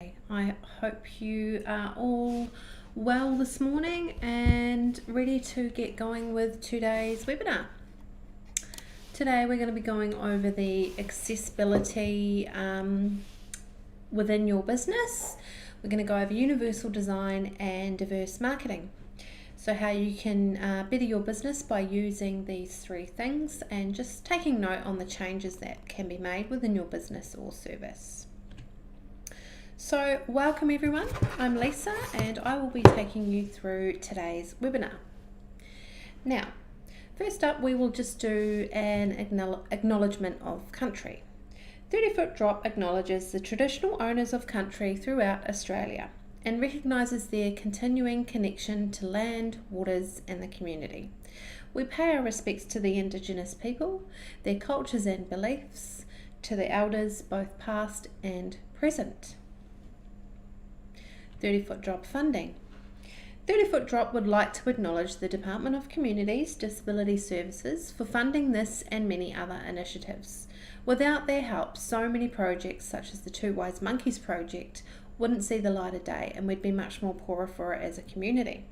I hope you are all well this morning and ready to get going with today's webinar. Today we're going to be going over the accessibility within your business. We're going to go over universal design and diverse marketing. So how you can better your business by using these three things and just taking note on the changes that can be made within your business or service. So welcome everyone, I'm Lisa and I will be taking you through today's webinar. Now, first up we will just do an acknowledgement of country. 30 Foot Drop acknowledges the traditional owners of country throughout Australia and recognises their continuing connection to land, waters and the community. We pay our respects to the Indigenous people, their cultures and beliefs, to the elders both past and present. 30 Foot Drop funding. 30 Foot Drop would like to acknowledge the Department of Communities Disability Services for funding this and many other initiatives. Without their help, so many projects such as the Two Wise Monkeys project wouldn't see the light of day and we'd be much more poorer for it as a community.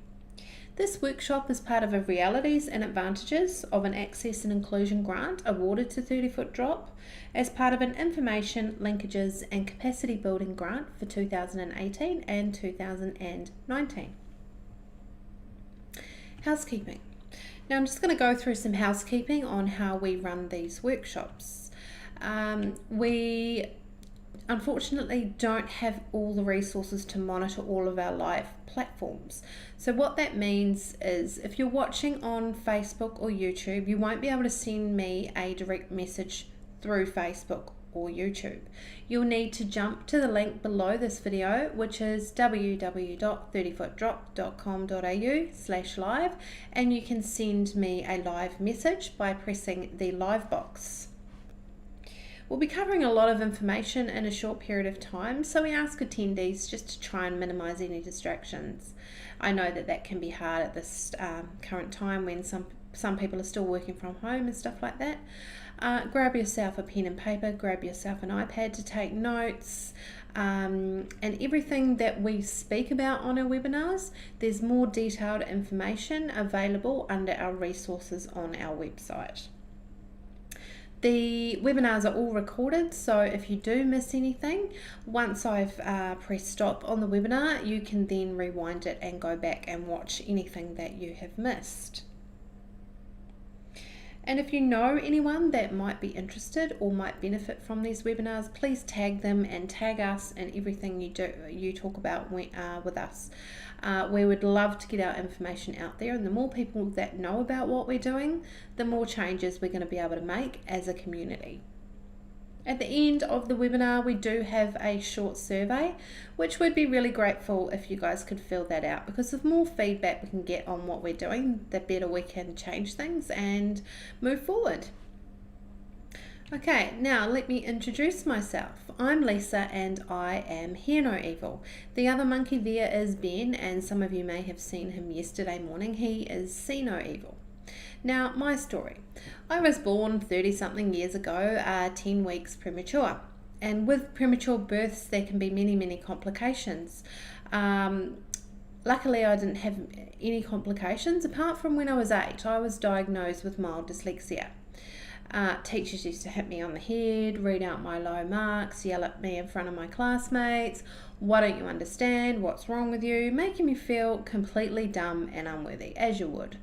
This workshop is part of a Realities and Advantages of an Access and Inclusion grant awarded to 30 Foot Drop as part of an Information, Linkages and Capacity Building grant for 2018 and 2019. Housekeeping. Now I'm just going to go through some housekeeping on how we run these workshops. We unfortunately don't have all the resources to monitor all of our live platforms. So what that means is if you're watching on Facebook or YouTube, you won't be able to send me a direct message through Facebook or YouTube. You'll need to jump to the link below this video, which is www.30footdrop.com.au/live, and you can send me a live message by pressing the live box. We'll be covering a lot of information in a short period of time, so we ask attendees just to try and minimize any distractions. I know that can be hard at this current time when some people are still working from home and stuff like that. Grab yourself a pen and paper, grab yourself an iPad to take notes, and everything that we speak about on our webinars, there's more detailed information available under our resources on our website. The webinars are all recorded, so if you do miss anything, once I've pressed stop on the webinar, you can then rewind it and go back and watch anything that you have missed. And if you know anyone that might be interested or might benefit from these webinars, please tag them and tag us in everything you talk about with us. We would love to get our information out there, and the more people that know about what we're doing, the more changes we're going to be able to make as a community. At the end of the webinar, we do have a short survey, which we'd be really grateful if you guys could fill that out, because the more feedback we can get on what we're doing, the better we can change things and move forward. Okay, now let me introduce myself. I'm Lisa and I am Hear No Evil. The other monkey there is Ben, and some of you may have seen him yesterday morning. He is See No Evil. Now, my story. I was born 30-something years ago, 10 weeks premature. And with premature births, there can be many complications. Luckily, I didn't have any complications, apart from when I was 8. I was diagnosed with mild dyslexia. Teachers used to hit me on the head, read out my low marks, yell at me in front of my classmates. Why don't you understand? What's wrong with you? Making me feel completely dumb and unworthy, as you would.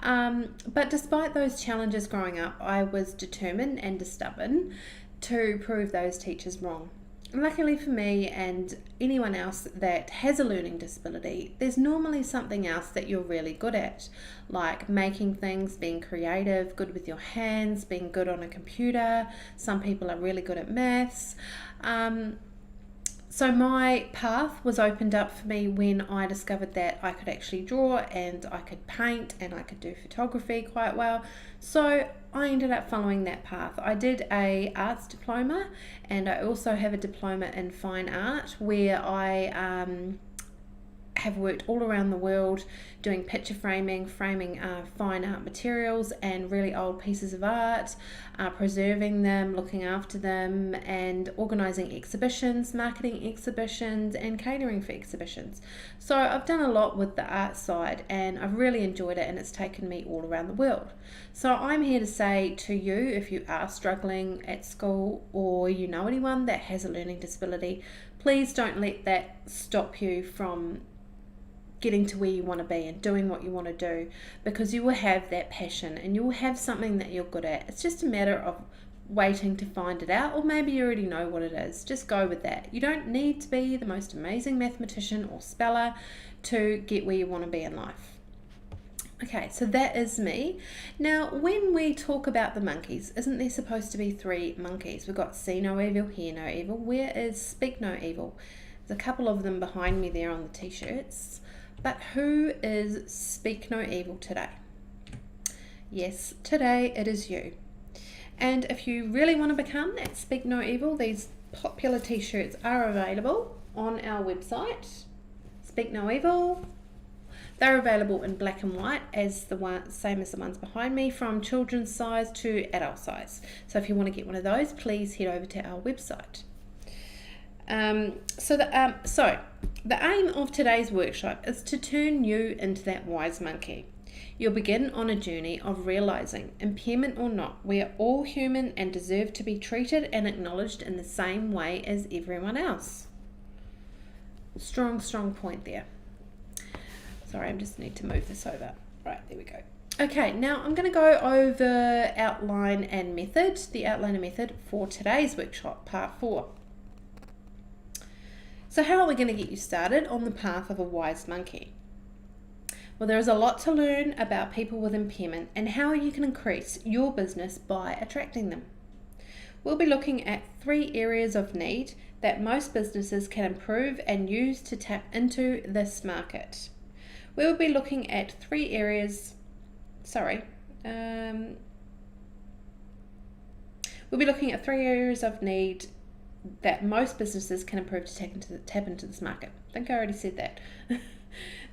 But despite those challenges growing up, I was determined and stubborn to prove those teachers wrong. Luckily for me and anyone else that has a learning disability, there's normally something else that you're really good at, like making things, being creative, good with your hands, being good on a computer. Some people are really good at maths. So my path was opened up for me when I discovered that I could actually draw and I could paint and I could do photography quite well. So I ended up following that path. I did a arts diploma and I also have a diploma in fine art where I have worked all around the world doing picture framing fine art materials and really old pieces of art, preserving them, looking after them, and organising exhibitions, marketing exhibitions, and catering for exhibitions. So I've done a lot with the art side, and I've really enjoyed it, and it's taken me all around the world. So I'm here to say to you, if you are struggling at school or you know anyone that has a learning disability, please don't let that stop you from getting to where you want to be and doing what you want to do, because you will have that passion and you will have something that you're good at. It's just a matter of waiting to find it out, or maybe you already know what it is. Just go with that. You don't need to be the most amazing mathematician or speller to get where you want to be in life. Okay, so that is me. Now, when we talk about the monkeys, isn't there supposed to be 3 monkeys? We've got see no evil, hear no evil. Where is speak no evil? There's a couple of them behind me there on the t-shirts. But who is speak no evil today? Yes, today it is you. And if you really want to become that speak no evil, these popular t-shirts are available on our website. Speak no evil. They're available in black and white, as same as the ones behind me, from children's size to adult size. So if you want to get one of those, please head over to our website. So the aim of today's workshop is to turn you into that wise monkey. You'll begin on a journey of realizing, impairment or not, we are all human and deserve to be treated and acknowledged in the same way as everyone else. Strong point there. Sorry, I just need to move this over. Right, there we go. Okay, now I'm going to go over outline and method, the outline and method for today's workshop, part 4. So how are we going to get you started on the path of a wise monkey? Well, there is a lot to learn about people with impairment and how you can increase your business by attracting them. We'll be looking at 3 areas of need that most businesses can improve and use to tap into this market. We'll be looking at 3 areas, We'll be looking at 3 areas of need that most businesses can improve to tap into this market. I think I already said that.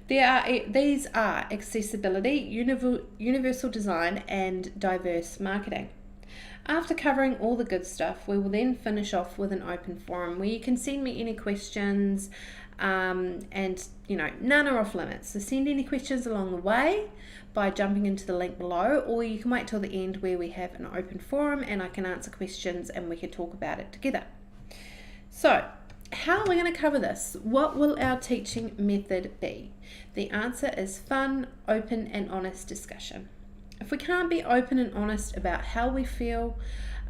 These are accessibility, universal design, and diverse marketing. After covering all the good stuff, we will then finish off with an open forum where you can send me any questions, and none are off limits. So send any questions along the way by jumping into the link below, or you can wait till the end where we have an open forum and I can answer questions and we can talk about it together. So, how are we going to cover this? What will our teaching method be? The answer is fun, open, and honest discussion. If we can't be open and honest about how we feel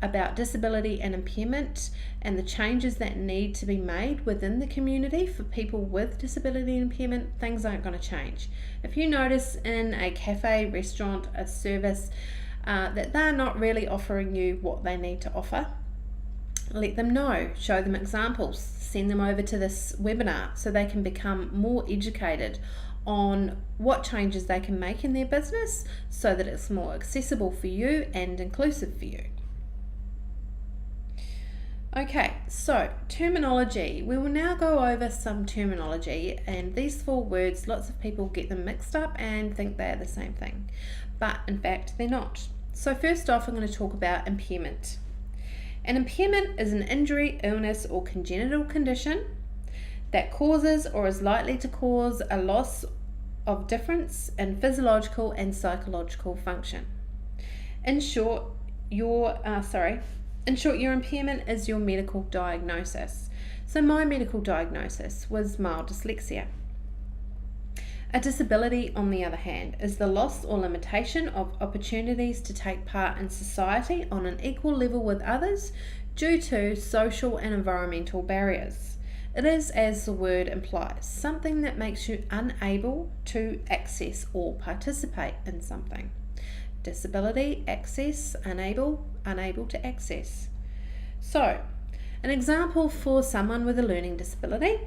about disability and impairment and the changes that need to be made within the community for people with disability and impairment, things aren't going to change. If you notice in a cafe, restaurant, a service that they're not really offering you what they need to offer, let them know, show them examples, send them over to this webinar so they can become more educated on what changes they can make in their business so that it's more accessible for you and inclusive for you. Okay, so terminology. We will now go over some terminology, and these 4 words, lots of people get them mixed up and think they're the same thing, but in fact they're not. So first off, I'm going to talk about impairment. An impairment is an injury, illness, or congenital condition that causes or is likely to cause a loss of difference in physiological and psychological function. In short, your impairment is your medical diagnosis. So my medical diagnosis was mild dyslexia. A disability, on the other hand, is the loss or limitation of opportunities to take part in society on an equal level with others due to social and environmental barriers. It is, as the word implies, something that makes you unable to access or participate in something. Disability, access, unable to access. So, an example for someone with a learning disability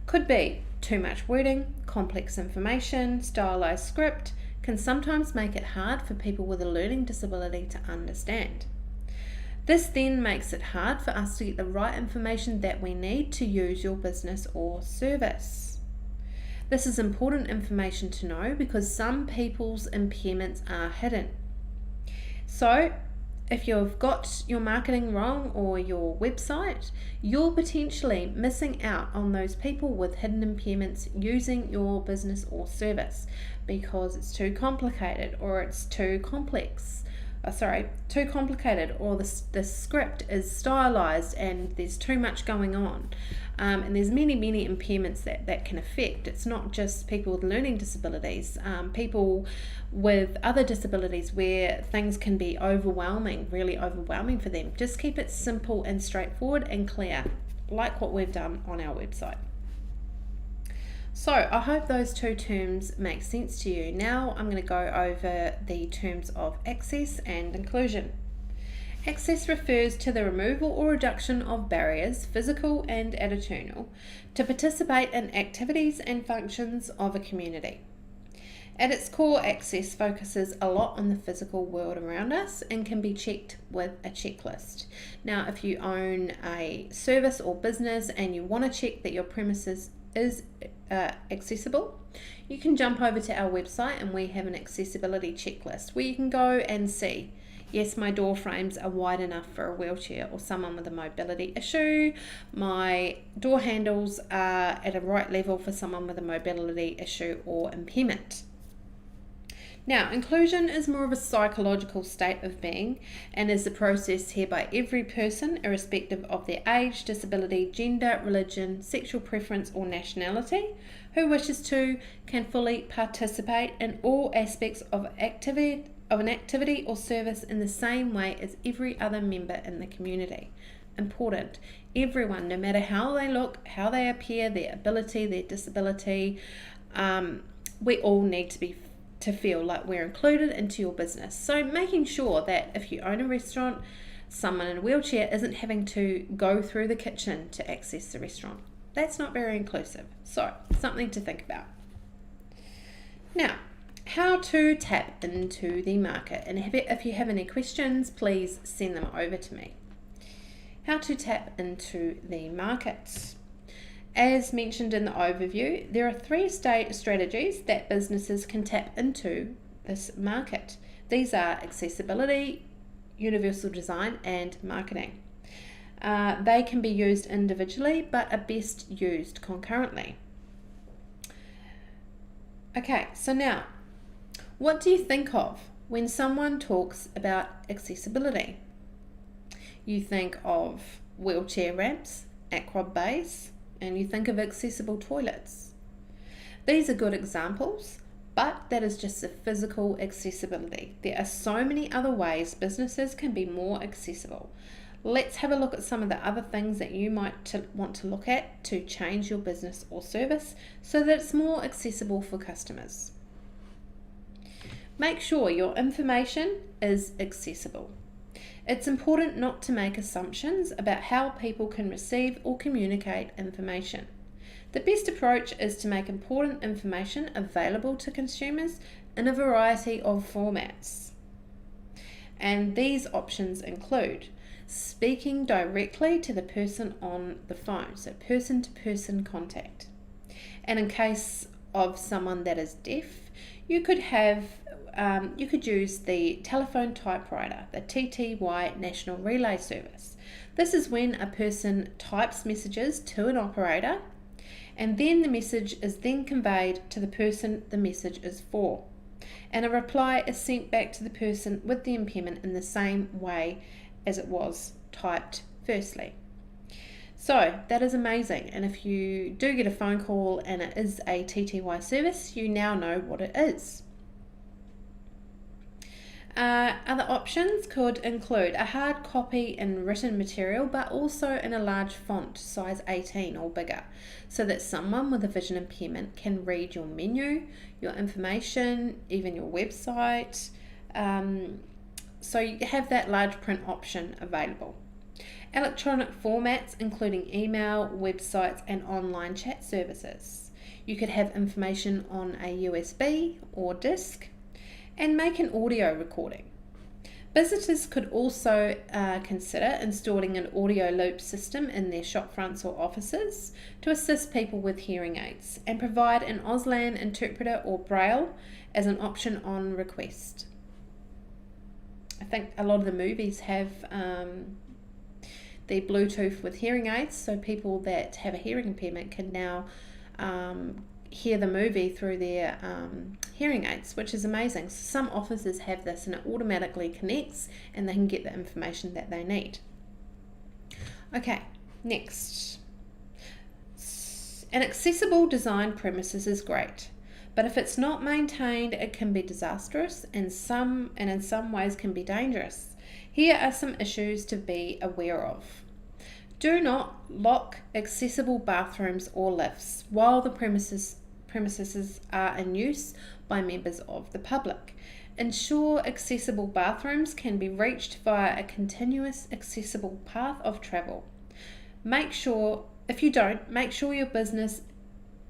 could be too much wording, complex information, stylized script can sometimes make it hard for people with a learning disability to understand. This then makes it hard for us to get the right information that we need to use your business or service. This is important information to know because some people's impairments are hidden. So, if you've got your marketing wrong or your website, you're potentially missing out on those people with hidden impairments using your business or service because it's too complicated or it's too complex. Too complicated, or the script is stylized and there's too much going on. And there's many impairments that can affect. It's not just people with learning disabilities, people with other disabilities where things can be really overwhelming for them. Just keep it simple and straightforward and clear, like what we've done on our website. So I hope those two terms make sense to you. Now I'm going to go over the terms of access and inclusion. Access refers to the removal or reduction of barriers, physical and attitudinal, to participate in activities and functions of a community. At its core, access focuses a lot on the physical world around us and can be checked with a checklist. Now, if you own a service or business and you want to check that your premises is accessible, you can jump over to our website and we have an accessibility checklist where you can go and see, yes, my door frames are wide enough for a wheelchair or someone with a mobility issue. My door handles are at a right level for someone with a mobility issue or impairment. Now, inclusion is more of a psychological state of being and is the process hereby every person, irrespective of their age, disability, gender, religion, sexual preference or nationality, who wishes to, can fully participate in all aspects of an activity or service in the same way as every other member in the community. Important. Everyone, no matter how they look, how they appear, their ability, their disability, we all need to feel like we're included into your business. So making sure that if you own a restaurant, someone in a wheelchair isn't having to go through the kitchen to access the restaurant. That's not very inclusive. So something to think about. Now, how to tap into the market. And if you have any questions, please send them over to me. How to tap into the market. As mentioned in the overview, there are 3 strategies that businesses can tap into this market. These are accessibility, universal design, and marketing. They can be used individually, but are best used concurrently. Okay, so now, what do you think of when someone talks about accessibility? You think of wheelchair ramps, aqua bays, and you think of accessible toilets. These are good examples, but that is just the physical accessibility. There are so many other ways businesses can be more accessible. Let's have a look at some of the other things that you might want to look at to change your business or service so that it's more accessible for customers. Make sure your information is accessible. It's important not to make assumptions about how people can receive or communicate information. The best approach is to make important information available to consumers in a variety of formats. And these options include speaking directly to the person on the phone, so person-to-person contact. And in case of someone that is deaf, you could use the telephone typewriter, the TTY National Relay Service. This is when a person types messages to an operator and then the message is then conveyed to the person the message is for. And a reply is sent back to the person with the impairment in the same way as it was typed firstly. So that is amazing, and if you do get a phone call and it is a TTY service, you now know what it is. Other options could include a hard copy in written material, but also in a large font, size 18 or bigger, so that someone with a vision impairment can read your menu, your information, even your website. So you have that large print option available. Electronic formats including email, websites, and online chat services. You could have information on a USB or disk, and make an audio recording. Visitors could also consider installing an audio loop system in their shop fronts or offices to assist people with hearing aids, and provide an Auslan interpreter or braille as an option on request. I think a lot of the movies have the Bluetooth with hearing aids, so people that have a hearing impairment can now hear the movie through their hearing aids, which is amazing. So some offices have this and it automatically connects and they can get the information that they need. Okay, next. An accessible design premises is great, but if it's not maintained, it can be disastrous and in some ways can be dangerous. Here are some issues to be aware of. Do not lock accessible bathrooms or lifts while the premises are in use by members of the public. Ensure accessible bathrooms can be reached via a continuous accessible path of travel. If you don't make sure your business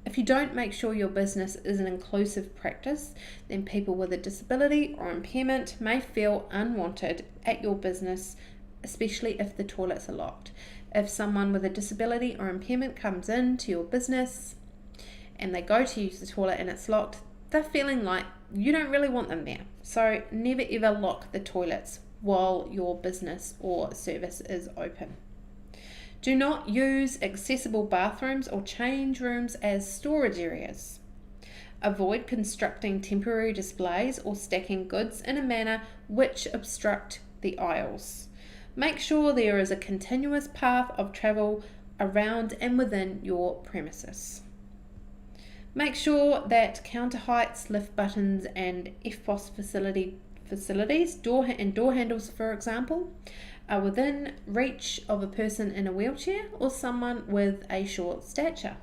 is an inclusive practice, then people with a disability or impairment may feel unwanted at your business, especially if the toilets are locked. If someone with a disability or impairment comes into your business and they go to use the toilet and it's locked, they're feeling like you don't really want them there. So never ever lock the toilets while your business or service is open. Do not use accessible bathrooms or change rooms as storage areas. Avoid constructing temporary displays or stacking goods in a manner which obstruct the aisles. Make sure there is a continuous path of travel around and within your premises. Make sure that counter heights, lift buttons and FPOS facilities, door handles for example, are within reach of a person in a wheelchair or someone with a short stature.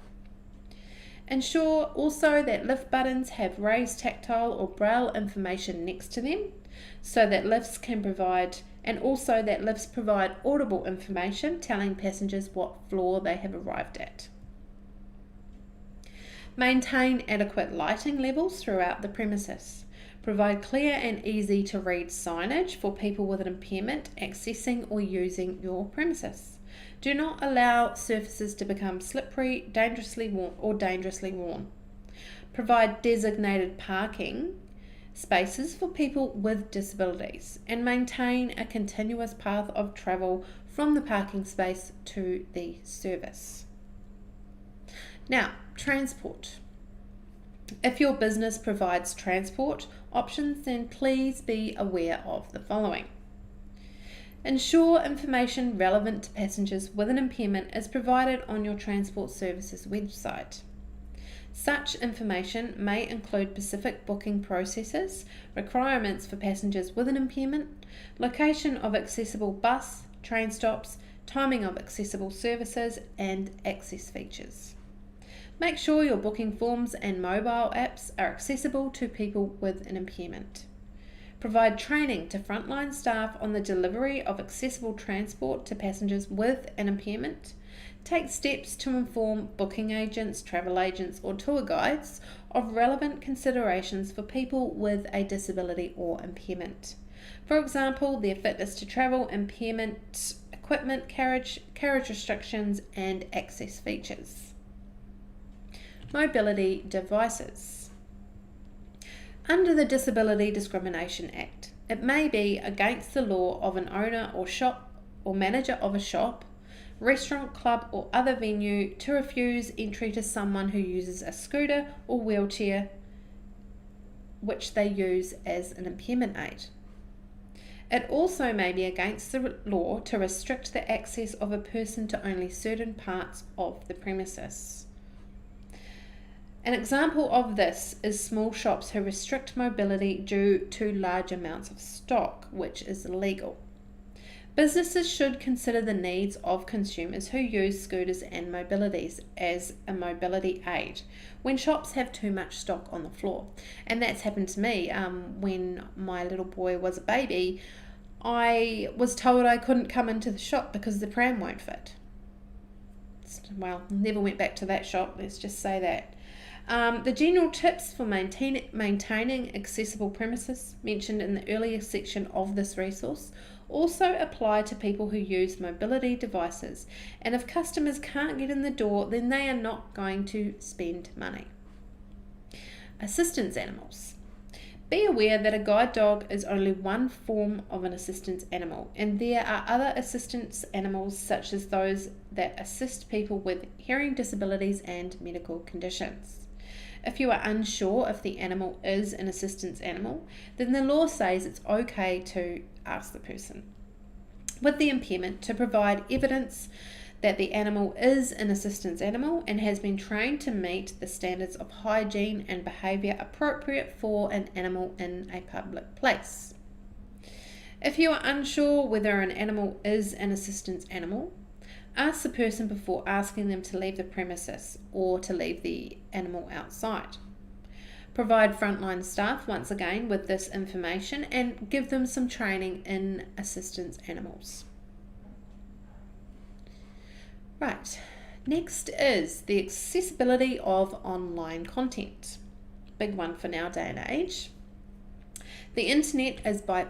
Ensure also that lift buttons have raised tactile or braille information next to them so that lifts provide audible information telling passengers what floor they have arrived at. Maintain adequate lighting levels throughout the premises. Provide clear and easy to read signage for people with an impairment accessing or using your premises. Do not allow surfaces to become slippery, dangerously worn. Provide designated parking spaces for people with disabilities and maintain a continuous path of travel from the parking space to the service. Now, transport. If your business provides transport options, then please be aware of the following. Ensure information relevant to passengers with an impairment is provided on your transport services website. Such information may include specific booking processes, requirements for passengers with an impairment, location of accessible bus, train stops, timing of accessible services, and access features. Make sure your booking forms and mobile apps are accessible to people with an impairment. Provide training to frontline staff on the delivery of accessible transport to passengers with an impairment. Take steps to inform booking agents, travel agents, or tour guides of relevant considerations for people with a disability or impairment. For example, their fitness to travel, impairment, equipment, carriage restrictions, and access features. Mobility devices. Under the Disability Discrimination Act, it may be against the law of an owner or shop or manager of a shop, restaurant, club or other venue to refuse entry to someone who uses a scooter or wheelchair which they use as an impairment aid. It also may be against the law to restrict the access of a person to only certain parts of the premises. An example of this is small shops who restrict mobility due to large amounts of stock, which is illegal. Businesses should consider the needs of consumers who use scooters and mobilities as a mobility aid when shops have too much stock on the floor. And that's happened to me when my little boy was a baby. I was told I couldn't come into the shop because the pram won't fit. Well, never went back to that shop, let's just say that. The general tips for maintaining accessible premises mentioned in the earlier section of this resource also apply to people who use mobility devices, and if customers can't get in the door, then they are not going to spend money. Assistance animals. Be aware that a guide dog is only one form of an assistance animal, and there are other assistance animals such as those that assist people with hearing disabilities and medical conditions. If you are unsure if the animal is an assistance animal, then the law says it's okay to ask the person with the impairment to provide evidence that the animal is an assistance animal and has been trained to meet the standards of hygiene and behaviour appropriate for an animal in a public place. If you are unsure whether an animal is an assistance animal, ask the person before asking them to leave the premises or to leave the animal outside. Provide frontline staff once again with this information and give them some training in assistance animals. Right, next is the accessibility of online content. Big one for now day and age. The internet is by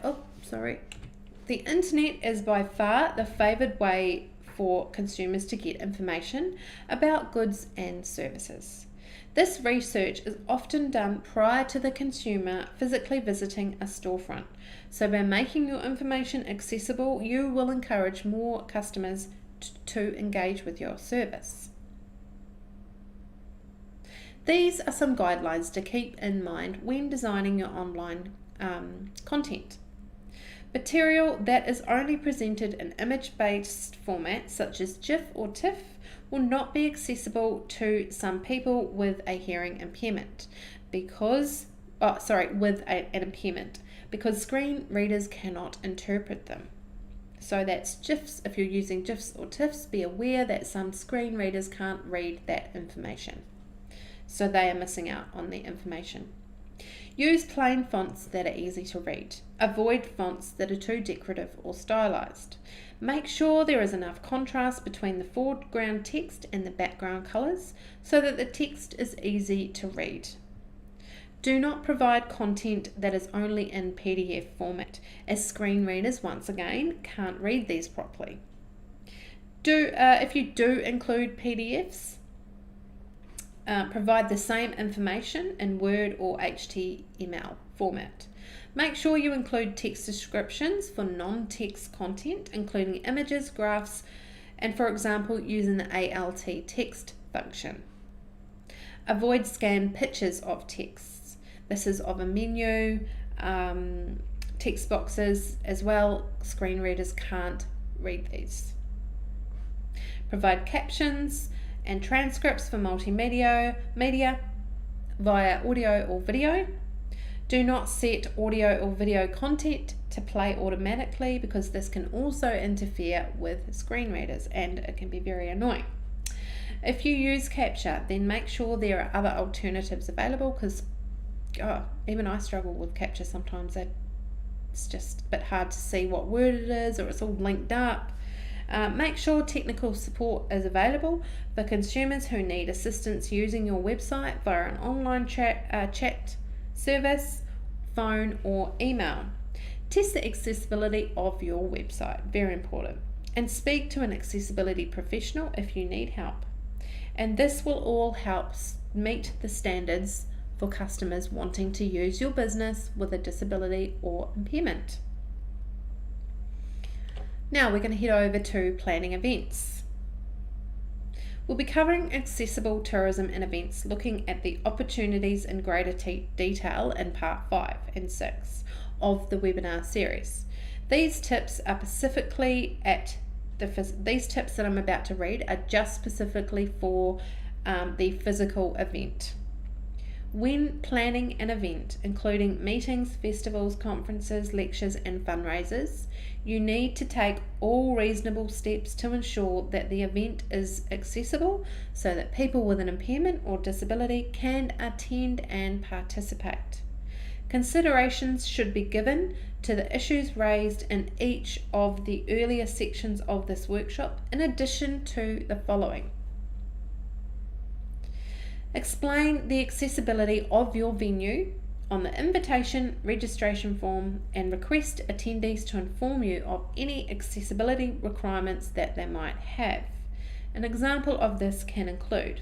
far the favoured way for consumers to get information about goods and services. This research is often done prior to the consumer physically visiting a storefront. So by making your information accessible, you will encourage more customers to engage with your service. These are some guidelines to keep in mind when designing your online content. Material that is only presented in image-based formats such as GIF or TIFF will not be accessible to some people with a hearing impairment because screen readers cannot interpret them. So that's GIFs. If you're using GIFs or TIFFs, be aware that some screen readers can't read that information. So they are missing out on the information. Use plain fonts that are easy to read. Avoid fonts that are too decorative or stylized. Make sure there is enough contrast between the foreground text and the background colors so that the text is easy to read. Do not provide content that is only in PDF format, as screen readers, once again, can't read these properly. If you do include PDFs, provide the same information in Word or HTML format. Make sure you include text descriptions for non-text content, including images, graphs, and for example, using the ALT text function. Avoid scanned pictures of texts. This is of a menu, text boxes as well. Screen readers can't read these. Provide captions and transcripts for multimedia via audio or video. Do not set audio or video content to play automatically because this can also interfere with screen readers and it can be very annoying. If you use CAPTCHA, then make sure there are other alternatives available because even I struggle with CAPTCHA sometimes. It's just a bit hard to see what word it is or it's all linked up. Make sure technical support is available for consumers who need assistance using your website via an online chat service, phone or email. Test the accessibility of your website, very important, and speak to an accessibility professional if you need help. And this will all help meet the standards for customers wanting to use your business with a disability or impairment. Now we're going to head over to planning events. We'll be covering accessible tourism and events, looking at the opportunities in greater detail in part 5 and 6 of the webinar series. These tips are specifically these tips that I'm about to read are just specifically for the physical event. When planning an event, including meetings, festivals, conferences, lectures, and fundraisers, you need to take all reasonable steps to ensure that the event is accessible so that people with an impairment or disability can attend and participate. Considerations should be given to the issues raised in each of the earlier sections of this workshop, in addition to the following. Explain the accessibility of your venue on the invitation registration form and request attendees to inform you of any accessibility requirements that they might have. An example of this can include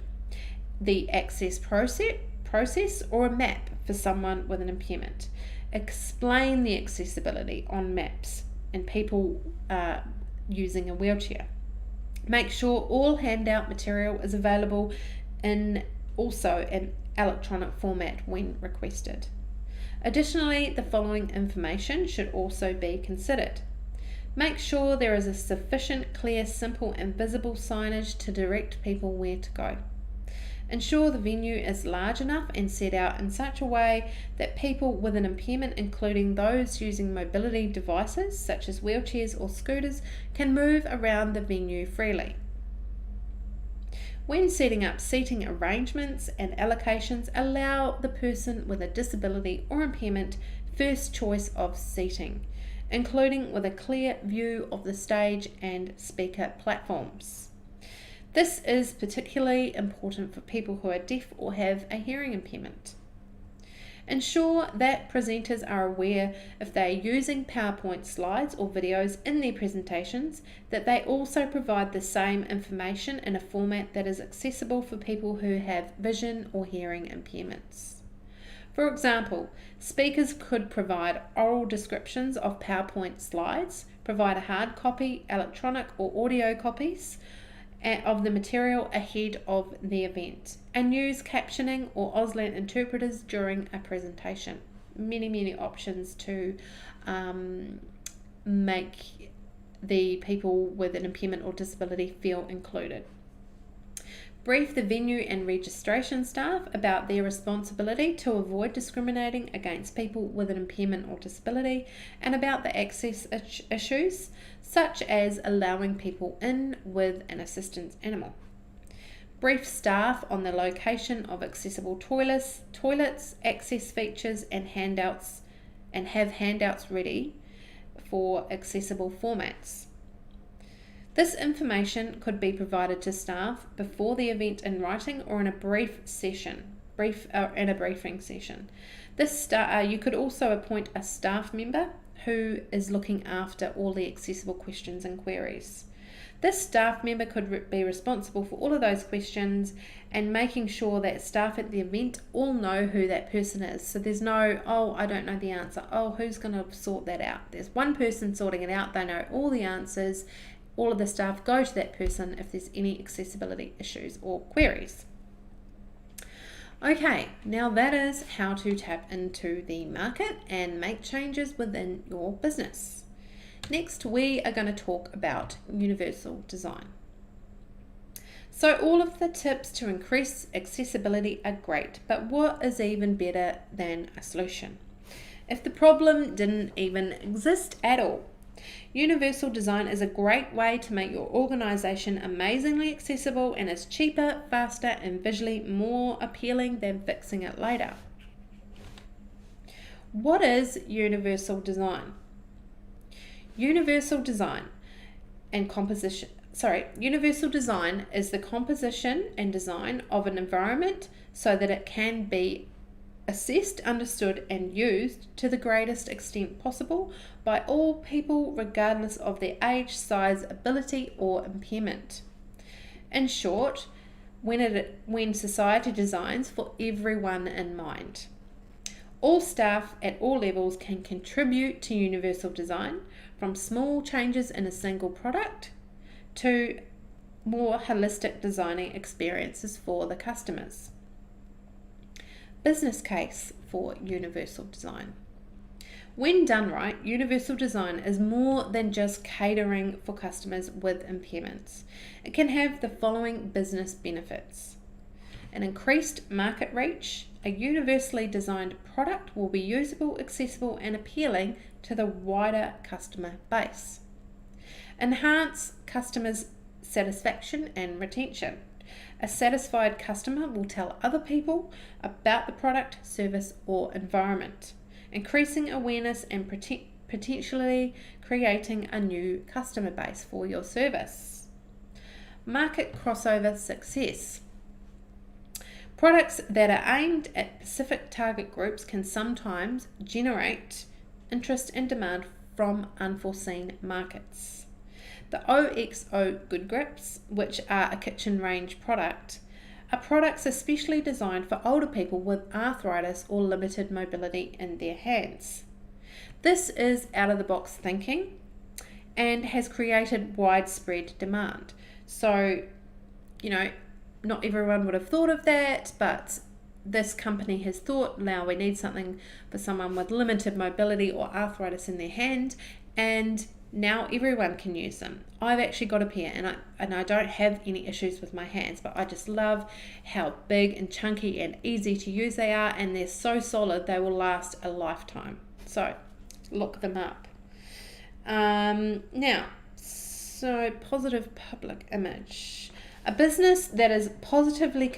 the access process or a map for someone with an impairment. Explain the accessibility on maps and people using a wheelchair. Make sure all handout material is available in also an electronic format when requested. Additionally, the following information should also be considered. Make sure there is a sufficient, clear, simple and visible signage to direct people where to go. Ensure the venue is large enough and set out in such a way that people with an impairment, including those using mobility devices such as wheelchairs or scooters, can move around the venue freely. When setting up seating arrangements and allocations, allow the person with a disability or impairment first choice of seating, including with a clear view of the stage and speaker platforms. This is particularly important for people who are deaf or have a hearing impairment. Ensure that presenters are aware if they are using PowerPoint slides or videos in their presentations, that they also provide the same information in a format that is accessible for people who have vision or hearing impairments. For example, speakers could provide oral descriptions of PowerPoint slides, provide a hard copy, electronic or audio copies of the material ahead of the event, and use captioning or Auslan interpreters during a presentation. Many options to make the people with an impairment or disability feel included. Brief the venue and registration staff about their responsibility to avoid discriminating against people with an impairment or disability and about the access issues, such as allowing people in with an assistance animal. Brief staff on the location of accessible toilets, access features and handouts, and have handouts ready for accessible formats. This information could be provided to staff before the event in writing or in a briefing session. You could also appoint a staff member who is looking after all the accessible questions and queries. This staff member could be responsible for all of those questions and making sure that staff at the event all know who that person is. So there's no, oh, I don't know the answer. Oh, who's going to sort that out? There's one person sorting it out. They know all the answers. All of the staff go to that person if there's any accessibility issues or queries. Okay, now that is how to tap into the market and make changes within your business. Next, we are going to talk about universal design. So all of the tips to increase accessibility are great, but what is even better than a solution? If the problem didn't even exist at all, universal design is a great way to make your organization amazingly accessible and is cheaper, faster, and visually more appealing than fixing it later. What is universal design? Universal design is the composition and design of an environment so that it can be assessed, understood, and used to the greatest extent possible by all people, regardless of their age, size, ability, or impairment. In short, when society designs for everyone in mind. All staff at all levels can contribute to universal design, from small changes in a single product to more holistic designing experiences for the customers. Business case for universal design. When done right, universal design is more than just catering for customers with impairments. It can have the following business benefits: an increased market reach. A universally designed product will be usable, accessible, and appealing to the wider customer base. Enhance customers' satisfaction and retention. A satisfied customer will tell other people about the product, service, or environment, increasing awareness and potentially creating a new customer base for your service. Market crossover success. Products that are aimed at specific target groups can sometimes generate interest and demand from unforeseen markets. The OXO Good Grips, which are a kitchen range product, are products especially designed for older people with arthritis or limited mobility in their hands. This is out-of-the-box thinking and has created widespread demand. So, not everyone would have thought of that, but this company has thought, now we need something for someone with limited mobility or arthritis in their hand, and now everyone can use them. I've actually got a pair, and I don't have any issues with my hands, but I just love how big and chunky and easy to use they are, and they're so solid they will last a lifetime. So look them up. Now, so positive public image. A business that positively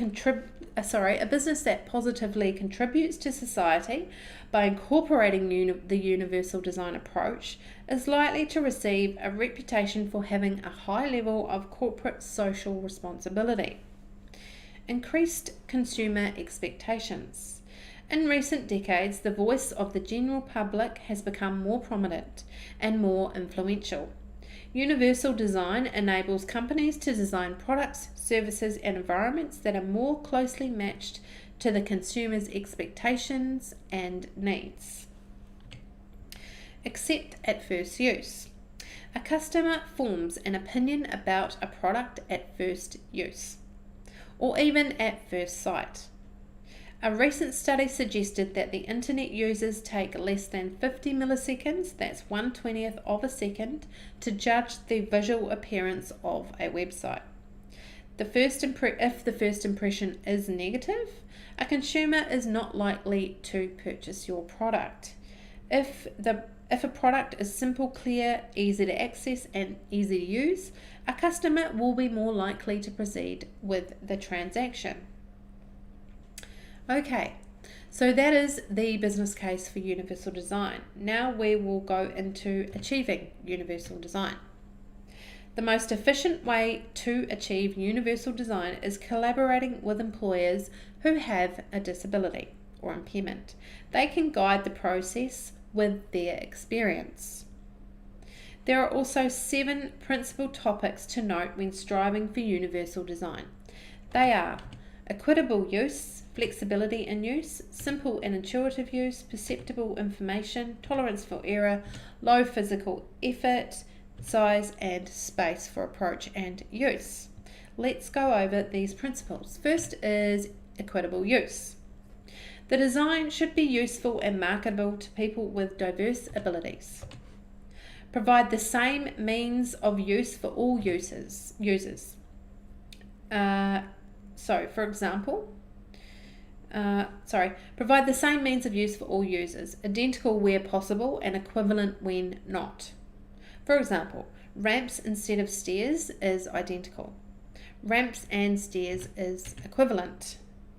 contributes to society by incorporating the universal design approach is likely to receive a reputation for having a high level of corporate social responsibility. Increased consumer expectations. In recent decades, the voice of the general public has become more prominent and more influential. Universal design enables companies to design products, services, and environments that are more closely matched to the consumer's expectations and needs. Accept at first use. A customer forms an opinion about a product at first use, or even at first sight. A recent study suggested that the internet users take less than 50 milliseconds, that's 1/20th of a second, to judge the visual appearance of a website. If the first impression is negative, a consumer is not likely to purchase your product. If a product is simple, clear, easy to access, and easy to use, a customer will be more likely to proceed with the transaction. Okay, so that is the business case for universal design. Now we will go into achieving universal design. The most efficient way to achieve universal design is collaborating with employers who have a disability or impairment. They can guide the process with their experience. There are also 7 principal topics to note when striving for universal design. They are equitable use, flexibility in use, simple and intuitive use, perceptible information, tolerance for error, low physical effort, size and space for approach and use. Let's go over these principles. First is equitable use. The design should be useful and marketable to people with diverse abilities. Provide the same means of use for all users. Provide the same means of use for all users, identical where possible and equivalent when not. For example, ramps instead of stairs is identical. Ramps and stairs is equivalent.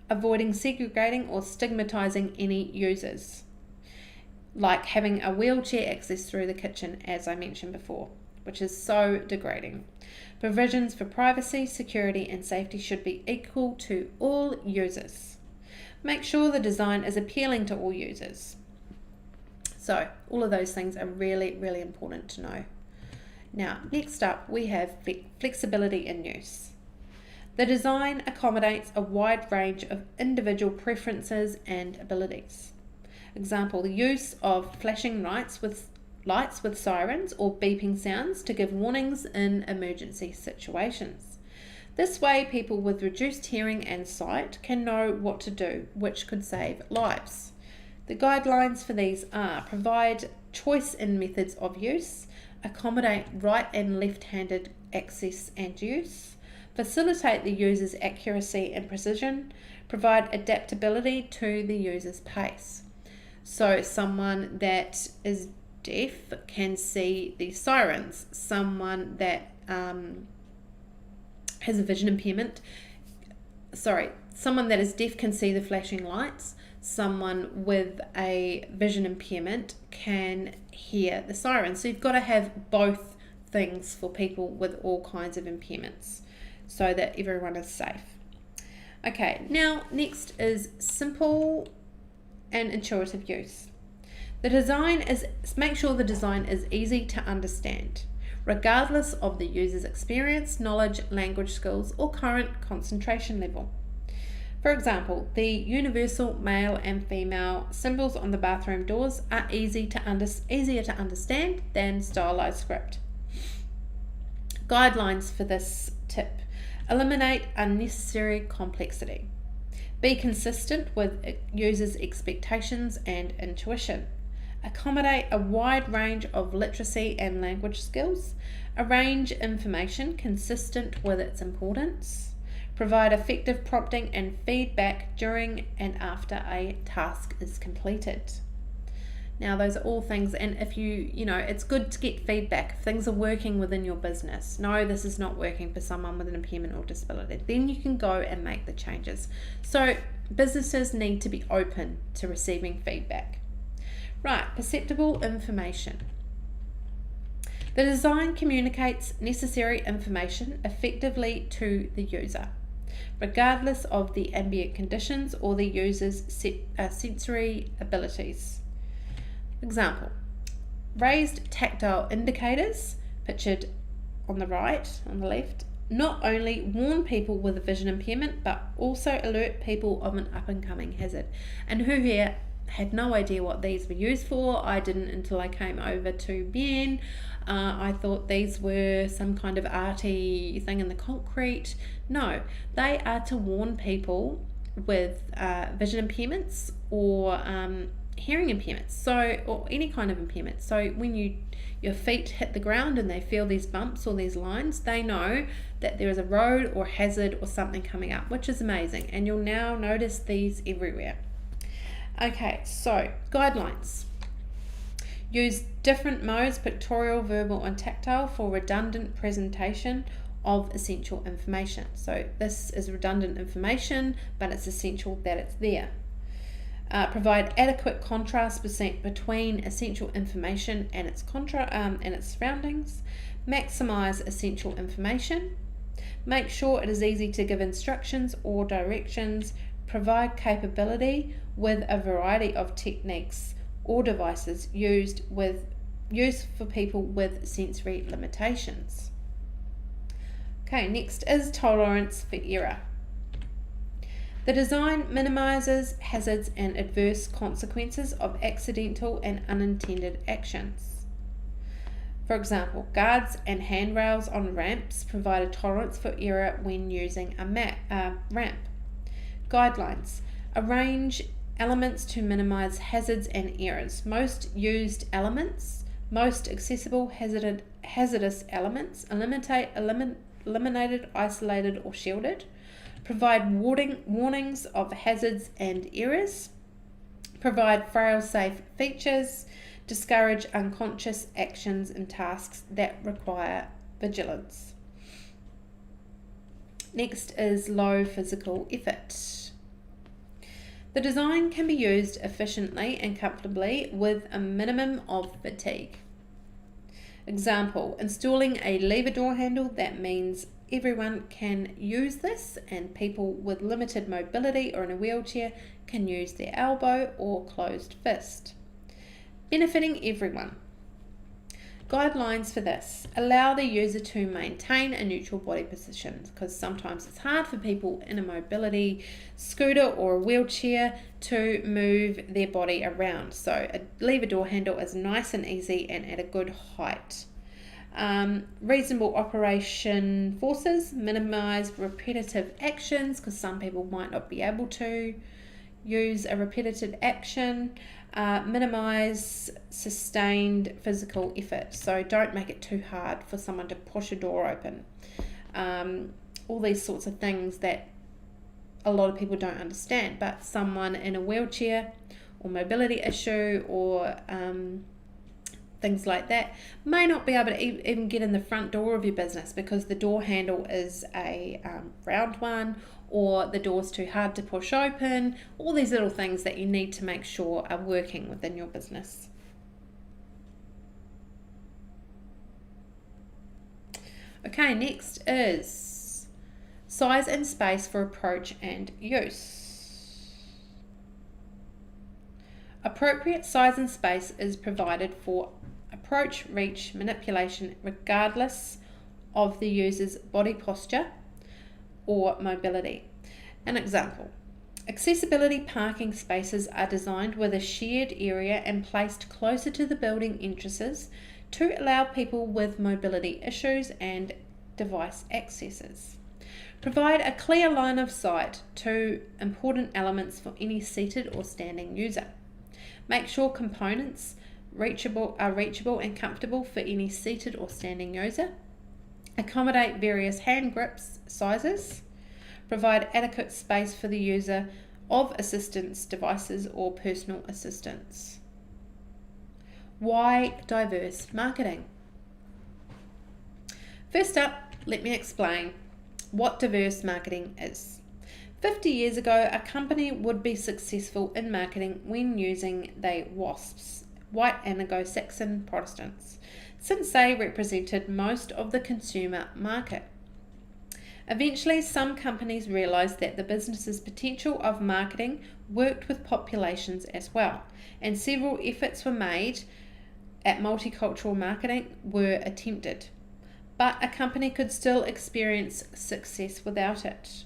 Avoiding segregating or stigmatizing any users, like having a wheelchair access through the kitchen, as I mentioned before, which is so degrading. Provisions for privacy, security, and safety should be equal to all users. Make sure the design is appealing to all users. So, all of those things are really, really important to know. Now, next up, we have flexibility in use. The design accommodates a wide range of individual preferences and abilities. Example, the use of flashing lights with sirens or beeping sounds to give warnings in emergency situations. This way, people with reduced hearing and sight can know what to do, which could save lives. The guidelines for these are: provide choice in methods of use, accommodate right and left-handed access and use, facilitate the user's accuracy and precision, provide adaptability to the user's pace. So someone that is deaf can see the sirens. Someone that has a vision impairment, someone that is deaf can see the flashing lights. Someone with a vision impairment can hear the sirens. So you've got to have both things for people with all kinds of impairments so that everyone is safe. Okay, now next is simple and intuitive use. Make sure the design is easy to understand, regardless of the user's experience, knowledge, language skills, or current concentration level. For example, the universal male and female symbols on the bathroom doors are easier to understand than stylized script. Guidelines for this tip: eliminate unnecessary complexity. Be consistent with users' expectations and intuition. Accommodate a wide range of literacy and language skills. Arrange information consistent with its importance. Provide effective prompting and feedback during and after a task is completed. Now, those are all things, and if it's good to get feedback if things are working within your business. No, this is not working for someone with an impairment or disability. Then you can go and make the changes. So, businesses need to be open to receiving feedback. Right, perceptible information. The design communicates necessary information effectively to the user, regardless of the ambient conditions or the user's sensory abilities. Example: raised tactile indicators, pictured on the left, not only warn people with a vision impairment, but also alert people of an up-and-coming hazard. And who here had no idea what these were used for? I didn't until I came over to Bien. I thought these were some kind of arty thing in the concrete. No, they are to warn people with vision impairments or hearing impairments, or any kind of impairment. So when your feet hit the ground and they feel these bumps or these lines, they know that there is a road or hazard or something coming up, which is amazing. And you'll now notice these everywhere. Okay, so guidelines. Use different modes, pictorial, verbal, and tactile, for redundant presentation of essential information. So this is redundant information, but it's essential that it's there. Provide adequate contrast between essential information and its surroundings. Maximize essential information. Make sure it is easy to give instructions or directions. Provide capability with a variety of techniques or devices used for people with sensory limitations. Okay, next is tolerance for error. The design minimizes hazards and adverse consequences of accidental and unintended actions. For example, guards and handrails on ramps provide a tolerance for error when using a ramp. Guidelines. Arrange elements to minimize hazards and errors. Most used elements, most accessible hazardous elements, eliminated, isolated, or shielded. Provide warnings of hazards and errors. Provide fail-safe features. Discourage unconscious actions and tasks that require vigilance. Next is low physical effort. The design can be used efficiently and comfortably with a minimum of fatigue. Example: installing a lever door handle. That means everyone can use this, and people with limited mobility or in a wheelchair can use their elbow or closed fist. Benefiting everyone. Guidelines for this: allow the user to maintain a neutral body position, because sometimes it's hard for people in a mobility scooter or a wheelchair to move their body around. So a lever door handle is nice and easy and at a good height. Reasonable operation forces. Minimize repetitive actions, because some people might not be able to use a repetitive action. Minimize sustained physical effort, so don't make it too hard for someone to push a door open. All these sorts of things that a lot of people don't understand, but someone in a wheelchair or mobility issue or things like that may not be able to even get in the front door of your business because the door handle is a round one, or the door's too hard to push open. All these little things that you need to make sure are working within your business. Okay, next is Size and space for approach and use. Appropriate size and space is provided for approach, reach, manipulation, regardless of the user's body posture or mobility. An example: accessibility parking spaces are designed with a shared area and placed closer to the building entrances to allow people with mobility issues and device accesses. Provide a clear line of sight to important elements for any seated or standing user. Make sure components are reachable and comfortable for any seated or standing user. Accommodate various hand grips sizes. Provide adequate space for the user of assistance devices or personal assistants. Why diverse marketing? First up, let me explain what diverse marketing is. 50 years ago, a company would be successful in marketing when using the WASPs, White Anglo-Saxon Protestants, since they represented most of the consumer market. Eventually, some companies realised that the business's potential of marketing worked with populations as well, and several efforts were made at multicultural marketing were attempted. But a company could still experience success without it.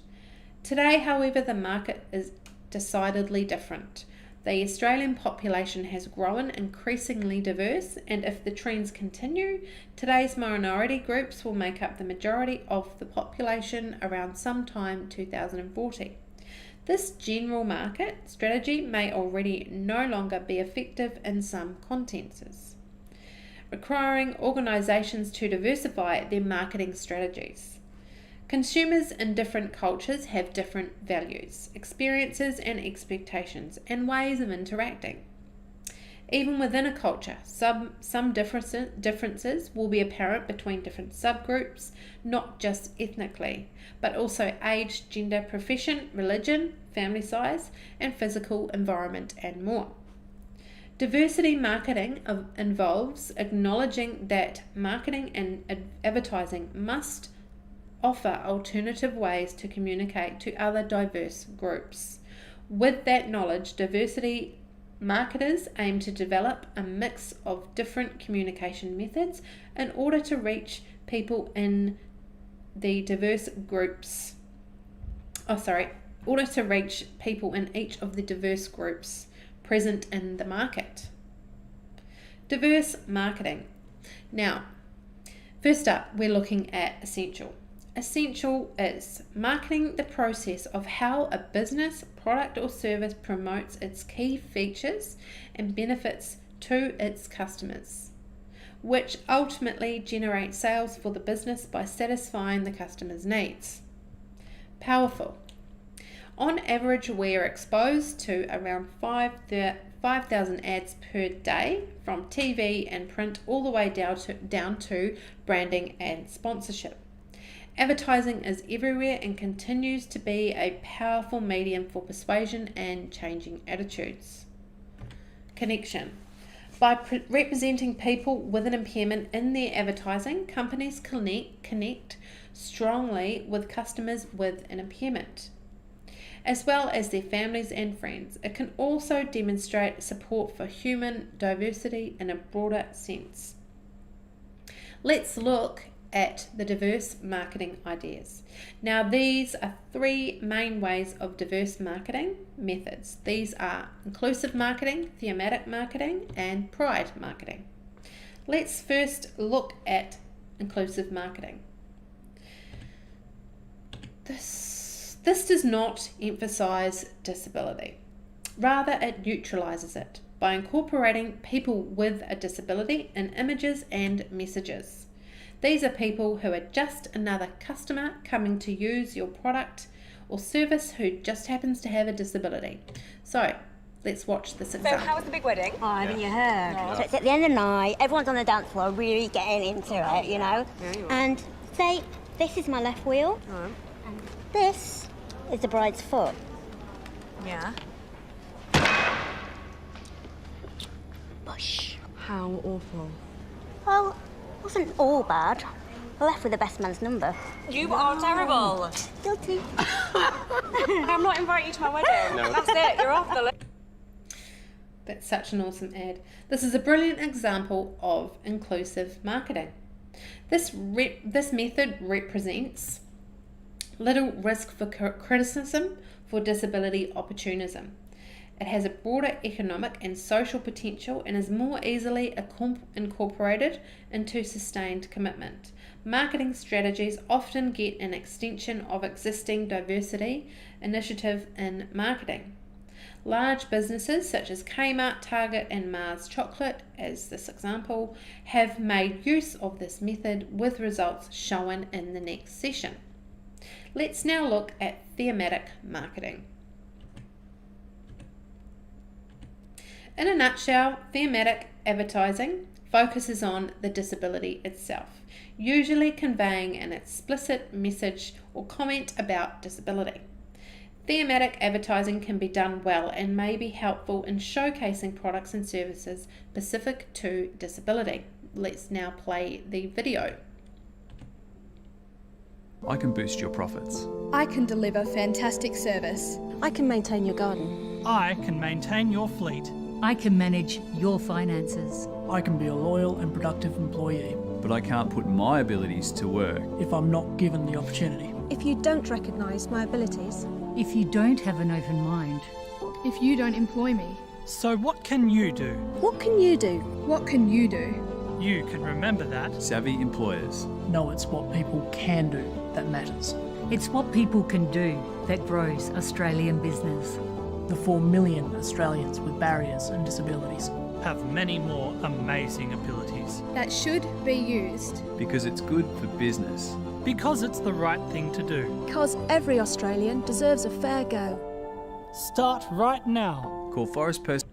Today, however, the market is decidedly different. The Australian population has grown increasingly diverse, and if the trends continue, today's minority groups will make up the majority of the population around sometime 2040. This general market strategy may already no longer be effective in some contexts, requiring organisations to diversify their marketing strategies. Consumers in different cultures have different values, experiences and expectations, and ways of interacting. Even within a culture, some differences will be apparent between different subgroups, not just ethnically, but also age, gender, profession, religion, family size, and physical environment, and more. Diversity marketing involves acknowledging that marketing and advertising must offer alternative ways to communicate to other diverse groups. With that knowledge, diversity marketers aim to develop a mix of different communication methods in order to reach people in the diverse groups. Order to reach people in each of the diverse groups present in the market. Diverse marketing. Now, first up, we're looking at essential. Essential is marketing the process of how a business, product or service promotes its key features and benefits to its customers, which ultimately generates sales for the business by satisfying the customer's needs. Powerful. On average, we are exposed to around 5,000 ads per day, from TV and print all the way down to branding and sponsorship. Advertising is everywhere and continues to be a powerful medium for persuasion and changing attitudes. Connection. By representing people with an impairment in their advertising, companies connect strongly with customers with an impairment, as well as their families and friends. It can also demonstrate support for human diversity in a broader sense. Let's look at the diverse marketing ideas. Now, these are three main ways of diverse marketing methods. These are inclusive marketing, thematic marketing, and pride marketing. Let's first look at inclusive marketing. This does not emphasize disability. Rather, it neutralizes it by incorporating people with a disability in images and messages. These are people who are just another customer coming to use your product or service who just happens to have a disability. So, let's watch this example. So, how was the big wedding? Oh, haven't you heard? No. So it's at the end of the night, everyone's on the dance floor really getting into it, you know? Yeah, you are. And say, this is my left wheel, and this is the bride's foot. Yeah. Bush. How awful. Well, wasn't all bad. I left with the best man's number. You are terrible. Guilty. I'm not inviting you to my wedding. No. That's it. You're off the list. That's such an awesome ad. This is a brilliant example of inclusive marketing. This method represents little risk for criticism for disability opportunism. It has a broader economic and social potential and is more easily incorporated into sustained commitment. Marketing strategies often get an extension of existing diversity initiative in marketing. Large businesses such as Kmart, Target and Mars Chocolate, as this example, have made use of this method with results shown in the next session. Let's now look at thematic marketing. In a nutshell, thematic advertising focuses on the disability itself, usually conveying an explicit message or comment about disability. Thematic advertising can be done well and may be helpful in showcasing products and services specific to disability. Let's now play the video. I can boost your profits. I can deliver fantastic service. I can maintain your garden. I can maintain your fleet. I can manage your finances. I can be a loyal and productive employee. But I can't put my abilities to work if I'm not given the opportunity. If you don't recognise my abilities. If you don't have an open mind. If you don't employ me. So what can you do? What can you do? What can you do? You can remember that. savvy employers. No, it's what people can do that matters. It's what people can do that grows Australian business. The 4 million Australians with barriers and disabilities Have many more amazing abilities. That should be used. Because it's good for business. Because it's the right thing to do. Because every Australian deserves a fair go. Start right now. Call Forest Person.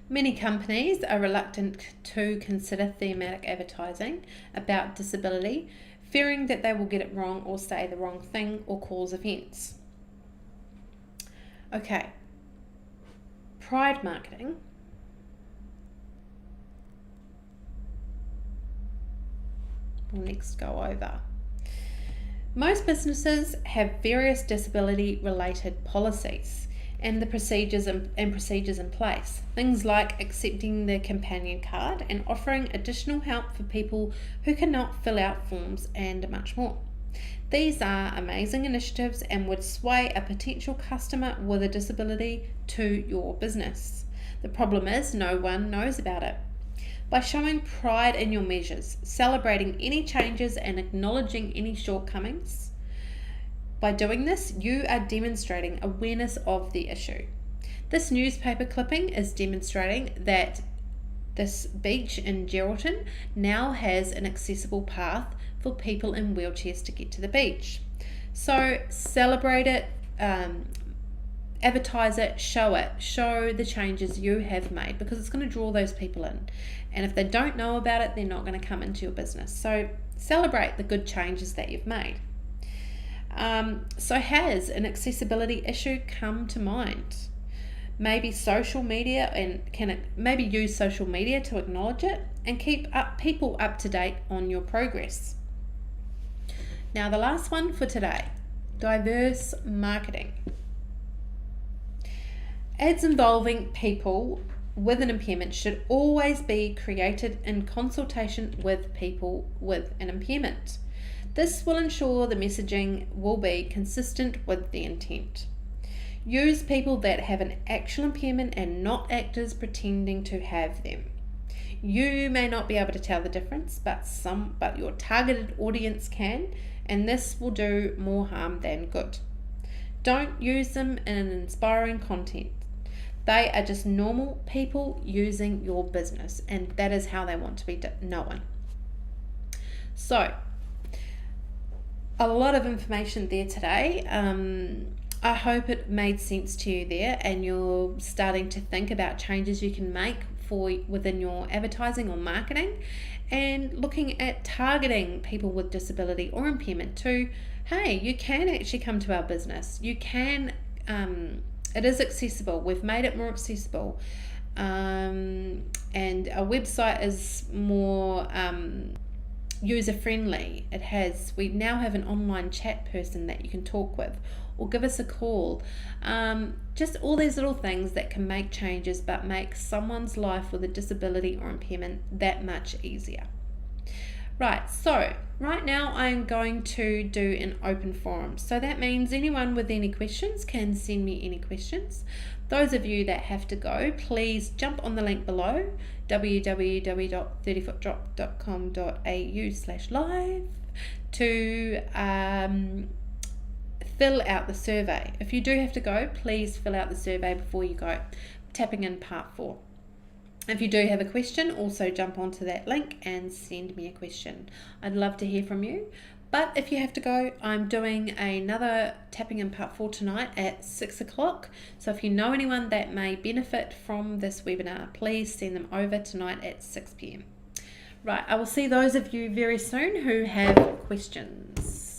Many companies are reluctant to consider thematic advertising about disability, fearing that they will get it wrong or say the wrong thing or cause offence. Okay, pride marketing. We'll next go over. Most businesses have various disability related policies and the procedures in place. Things like accepting the companion card and offering additional help for people who cannot fill out forms and much more. These are amazing initiatives and would sway a potential customer with a disability to your business. The problem is no one knows about it. By showing pride in your measures, celebrating any changes and acknowledging any shortcomings, by doing this, you are demonstrating awareness of the issue. This newspaper clipping is demonstrating that this beach in Geraldton now has an accessible path for people in wheelchairs to get to the beach. So celebrate it, advertise it, show the changes you have made, because it's going to draw those people in. And if they don't know about it, they're not going to come into your business. So celebrate the good changes that you've made. So has an accessibility issue come to mind? Maybe social media, and maybe use social media to acknowledge it and keep people up to date on your progress. Now the last one for today, diverse marketing. Ads involving people with an impairment should always be created in consultation with people with an impairment. This will ensure the messaging will be consistent with the intent. Use people that have an actual impairment and not actors pretending to have them. You may not be able to tell the difference, but your targeted audience can, and this will do more harm than good. Don't use them in inspiring content. They are just normal people using your business, and that is how they want to be known. So, a lot of information there today. I hope it made sense to you there, and you're starting to think about changes you can make within your advertising or marketing, and looking at targeting people with disability or impairment too. Hey, you can actually come to our business. You can, it is accessible. We've made it more accessible. And our website is more user friendly. We now have an online chat person that you can talk with, or give us a call. Just all these little things that can make changes but make someone's life with a disability or impairment that much easier. Right, so right now I'm going to do an open forum. So that means anyone with any questions can send me any questions. Those of you that have to go, please jump on the link below, www.30footdrop.com.au/live, to fill out the survey. If you do have to go, please fill out the survey before you go. Tapping in part 4. If you do have a question, also jump onto that link and send me a question. I'd love to hear from you. But if you have to go, I'm doing another tapping in part 4 tonight at 6 o'clock. So if you know anyone that may benefit from this webinar, please send them over tonight at 6 p.m. Right, I will see those of you very soon who have questions.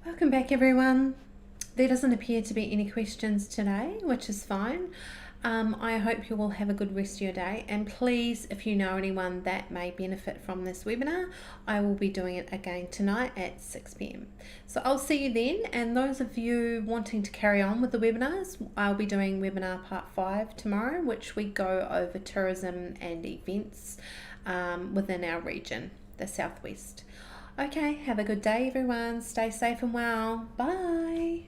Welcome back, everyone. There doesn't appear to be any questions today, which is fine. I hope you will have a good rest of your day, and please, if you know anyone that may benefit from this webinar, I will be doing it again tonight at 6 p.m. So I'll see you then, and those of you wanting to carry on with the webinars, I'll be doing webinar part 5 tomorrow, which we go over tourism and events within our region, the Southwest. Okay, have a good day everyone, stay safe and well, bye.